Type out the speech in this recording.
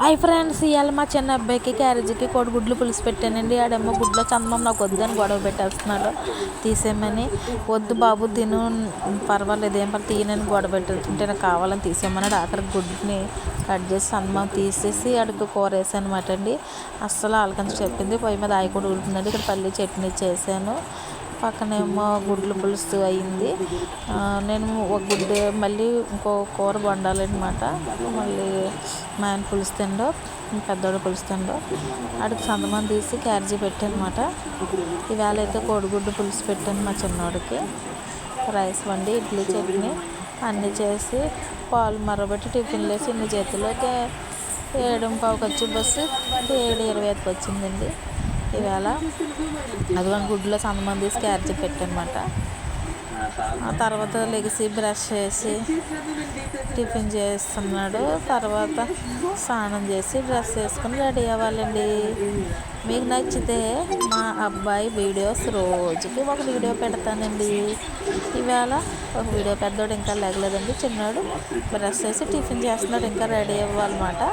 Hi friends, ఇవాళ మా చిన్న అబ్బాయికి క్యారేజీకి కోడిగుడ్లు పులుసు పెట్టానండి. ఆడేమో గుడ్లో చందమం నాకు వద్దని గొడవ పెట్టేస్తున్నాడు. తీసేయమని. వద్దు బాబు తిను, పర్వాలేదు ఏం తీయనని గొడవ పెట్టుతుంటే నాకు కావాలని తీసేయమన్నాడు. ఆఖరికి గుడ్డుని కట్ చేసి చందమం తీసేసి అడుగు కూర వేసాను అనమాట అండి. అస్సలు ఆలకంత చెప్పింది. పొయ్యి మీద ఆయి కూడా ఉడుకుతుందండి. ఇక్కడ పల్లి చట్నీ చేశాను. పక్కనేమో గుడ్లు పులుసు అయింది. నేను ఒక గుడ్డు మళ్ళీ ఇంకో కూర వండాలన్నమాట. మళ్ళీ మా ఆయన పులుసు తిండో, పెద్దోడు పులుసు తిండో, అడిగి సంతమని తీసి క్యారేజీ పెట్టానమాట. ఈవేళ అయితే కోడిగుడ్డు పులుసు పెట్టాను మా చిన్నోడికి. రైస్ వండి ఇడ్లీ చట్నీ అన్నీ చేసి పాలు మరబెట్టి టిఫిన్లు వేసి ఇన్ని చేతిలోకి 7:15 వచ్చి బస్సు 7:25 వచ్చిందండి. ఈవేళ అదిగోని గుడ్లో సంతమని తీసి క్యారేజీ పెట్టానమాట. ఆ తర్వాత లెగిసి బ్రష్ చేసి టిఫిన్ చేస్తున్నాడు. తర్వాత స్నానం చేసి డ్రెస్ వేసుకొని రెడీ అవ్వాలండి. మీకు నచ్చితే మా అబ్బాయి వీడియోస్ రోజుకి ఒక వీడియో పెడతానండి. ఈవేళ ఒక వీడియో, పెద్దోడు ఇంకా లేగలేదండి. చిన్నోడు బ్రష్ చేసి టిఫిన్ చేస్తున్నాడు, ఇంకా రెడీ అవ్వాలన్నమాట.